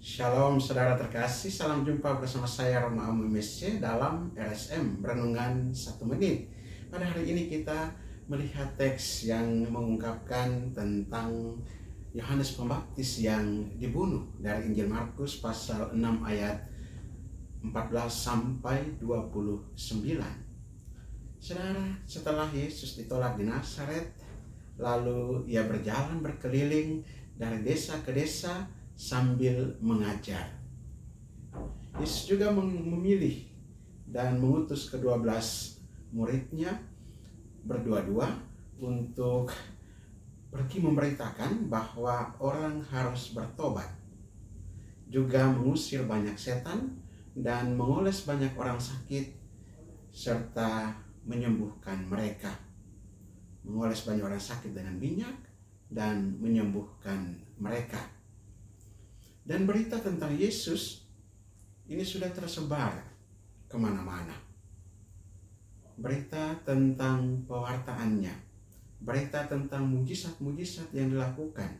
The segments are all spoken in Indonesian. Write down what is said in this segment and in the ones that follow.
Shalom saudara terkasih, salam jumpa bersama saya Roma Amu MSC dalam RSM Renungan 1 Menit. Pada hari ini kita melihat teks yang mengungkapkan tentang Yohanes Pembaptis yang dibunuh dari Injil Markus pasal 6 ayat 14 sampai 29. Saudara, setelah Yesus ditolak di Nazaret, lalu ia berjalan berkeliling dari desa ke desa sambil mengajar. Yesus juga memilih dan mengutus ke-12 muridnya berdua-dua untuk pergi memberitakan bahwa orang harus bertobat, juga mengusir banyak setan dan mengoles banyak orang sakit serta menyembuhkan mereka. Mengoles banyak orang sakit dengan minyak dan menyembuhkan mereka. Dan berita tentang Yesus ini sudah tersebar kemana-mana. Berita tentang pewartaannya, berita tentang mujizat-mujizat yang dilakukan.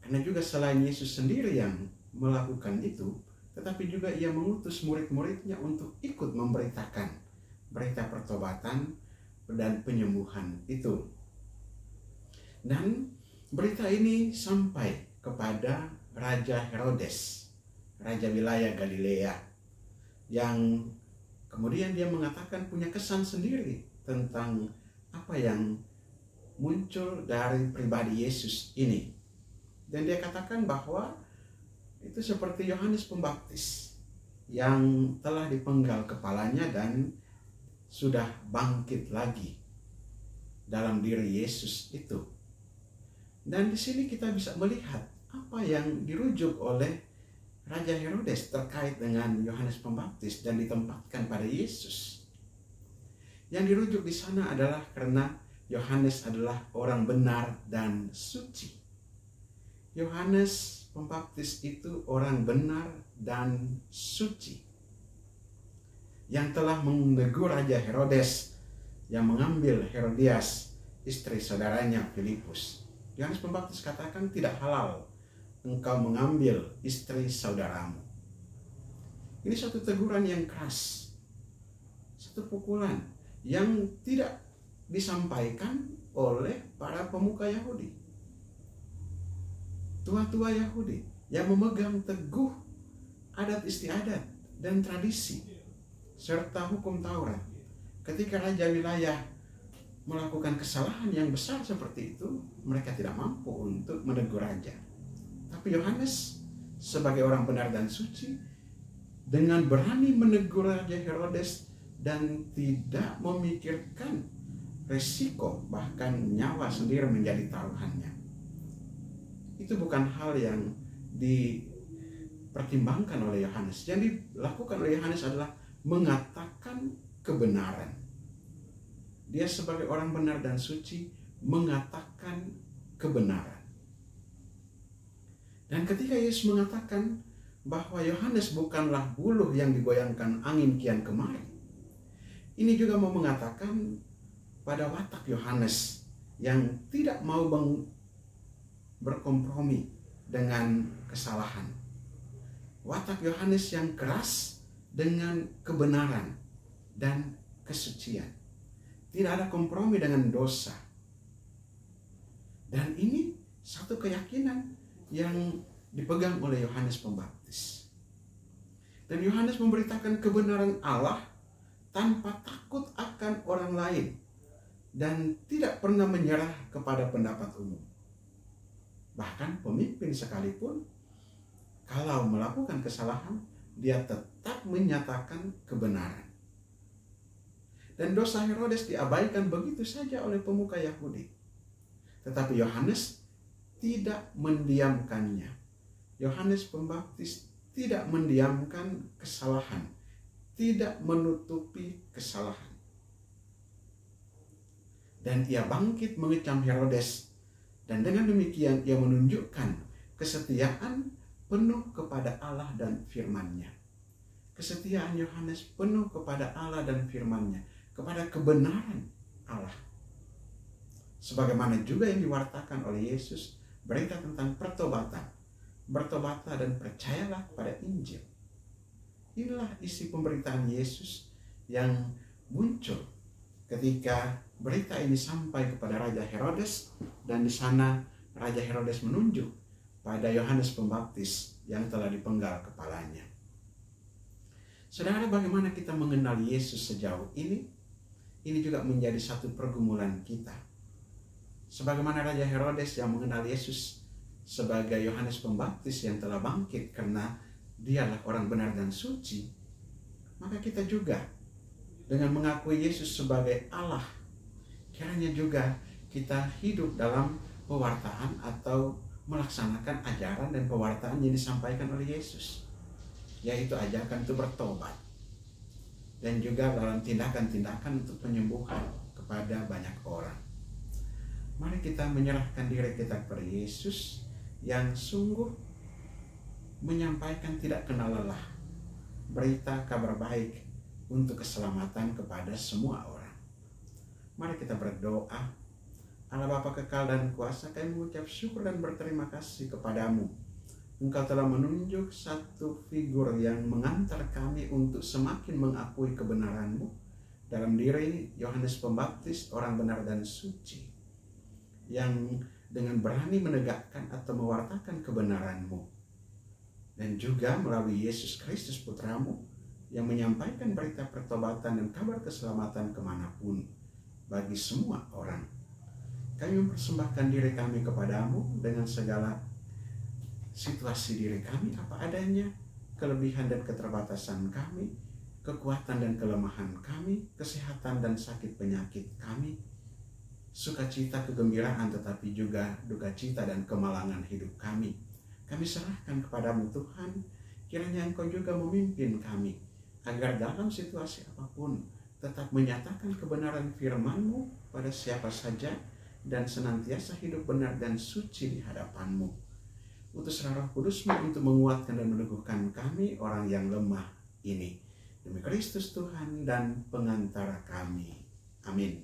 Karena juga selain Yesus sendiri yang melakukan itu, tetapi juga ia mengutus murid-muridnya untuk ikut memberitakan berita pertobatan dan penyembuhan itu. Dan berita ini sampai kepada Raja Herodes, raja wilayah Galilea, yang kemudian dia mengatakan punya kesan sendiri tentang apa yang muncul dari pribadi Yesus ini. Dan dia katakan bahwa itu seperti Yohanes Pembaptis yang telah dipenggal kepalanya dan sudah bangkit lagi dalam diri Yesus itu. Dan di sini kita bisa melihat apa yang dirujuk oleh Raja Herodes terkait dengan Yohanes Pembaptis dan ditempatkan pada Yesus. Yang dirujuk di sana adalah karena Yohanes adalah orang benar dan suci. Yohanes Pembaptis itu orang benar dan suci, yang telah menegur Raja Herodes yang mengambil Herodias, istri saudaranya Filipus. Yohanes Pembaptis katakan, tidak halal engkau mengambil istri saudaramu. Ini satu teguran yang keras, satu pukulan yang tidak disampaikan oleh para pemuka Yahudi, tua-tua Yahudi yang memegang teguh adat istiadat dan tradisi serta hukum Taurat. Ketika raja wilayah melakukan kesalahan yang besar seperti itu, mereka tidak mampu untuk menegur raja. Tapi Yohanes sebagai orang benar dan suci dengan berani menegur Raja Herodes dan tidak memikirkan resiko bahkan nyawa sendiri menjadi taruhannya. Itu bukan hal yang dipertimbangkan oleh Yohanes. Yang dilakukan oleh Yohanes adalah mengatakan kebenaran. Dia sebagai orang benar dan suci mengatakan kebenaran. Dan ketika Yesus mengatakan bahwa Yohanes bukanlah buluh yang digoyangkan angin kian kemari, ini juga mau mengatakan pada watak Yohanes yang tidak mau berkompromi dengan kesalahan. Watak Yohanes yang keras dengan kebenaran dan kesucian. Tidak ada kompromi dengan dosa. Dan ini satu keyakinan yang dipegang oleh Yohanes Pembaptis. Dan Yohanes memberitakan kebenaran Allah tanpa takut akan orang lain dan tidak pernah menyerah kepada pendapat umum. Bahkan pemimpin sekalipun, kalau melakukan kesalahan, dia tetap menyatakan kebenaran. Dan dosa Herodes diabaikan begitu saja oleh pemuka Yahudi. Tetapi Yohanes tidak mendiamkannya. Yohanes Pembaptis tidak mendiamkan kesalahan, tidak menutupi kesalahan. Dan ia bangkit mengecam Herodes, dan dengan demikian ia menunjukkan kesetiaan penuh kepada Allah dan firman-Nya. Kesetiaan Yohanes penuh kepada Allah dan firman-Nya, kepada kebenaran Allah. Sebagaimana juga yang diwartakan oleh Yesus, berita tentang pertobatan, bertobatlah dan percayalah pada Injil. Inilah isi pemberitaan Yesus yang muncul ketika berita ini sampai kepada Raja Herodes, dan di sana Raja Herodes menunjuk pada Yohanes Pembaptis yang telah dipenggal kepalanya. Saudara, bagaimana kita mengenal Yesus sejauh ini? Ini juga menjadi satu pergumulan kita. Sebagaimana Raja Herodes yang mengenal Yesus sebagai Yohanes Pembaptis yang telah bangkit karena dialah orang benar dan suci, maka kita juga dengan mengakui Yesus sebagai Allah, kiranya juga kita hidup dalam pewartaan atau melaksanakan ajaran dan pewartaan yang disampaikan oleh Yesus, yaitu ajakan untuk bertobat dan juga dalam tindakan-tindakan untuk penyembuhan kepada banyak orang. Mari kita menyerahkan diri kita kepada Yesus yang sungguh menyampaikan tidak kenal lelah berita kabar baik untuk keselamatan kepada semua orang. Mari kita berdoa. Allah Bapa kekal dan kuasa, kami mengucap syukur dan berterima kasih kepadamu. Engkau telah menunjuk satu figur yang mengantar kami untuk semakin mengakui kebenaran-Mu dalam diri Yohanes Pembaptis, orang benar dan suci, yang dengan berani menegakkan atau mewartakan kebenaran-Mu. Dan juga melalui Yesus Kristus Putra-Mu yang menyampaikan berita pertobatan dan kabar keselamatan kemanapun bagi semua orang. Kami mempersembahkan diri kami kepadamu dengan segala situasi diri kami apa adanya, kelebihan dan keterbatasan kami, kekuatan dan kelemahan kami, kesehatan dan sakit penyakit kami, sukacita kegembiraan tetapi juga duka cita dan kemalangan hidup kami. Kami serahkan kepadamu Tuhan, kiranya Engkau juga memimpin kami, agar dalam situasi apapun tetap menyatakan kebenaran firman-Mu pada siapa saja, dan senantiasa hidup benar dan suci di hadapan-Mu. Utuslah Roh Kudus-Mu untuk menguatkan dan meneguhkan kami, orang yang lemah ini. Demi Kristus Tuhan dan pengantara kami. Amin.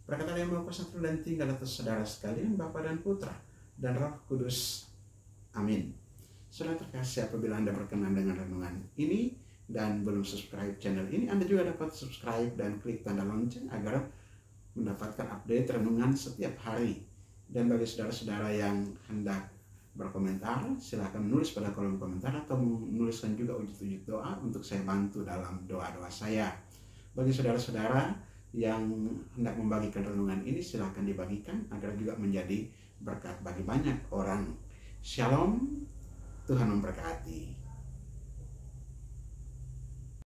Berkat Allah yang Maha Kuasa turun dan tinggal atas saudara sekalian, Bapa dan Putra dan Roh Kudus. Amin. Saudara terkasih, apabila Anda berkenan dengan renungan ini dan belum subscribe channel ini, Anda juga dapat subscribe dan klik tanda lonceng agar mendapatkan update renungan setiap hari. Dan bagi saudara-saudara yang hendak berkomentar, silahkan menulis pada kolom komentar atau menuliskan juga wujud-wujud doa untuk saya bantu dalam doa-doa saya. Bagi saudara-saudara yang hendak membagikan renungan ini, silahkan dibagikan agar juga menjadi berkat bagi banyak orang. Shalom, Tuhan memberkati.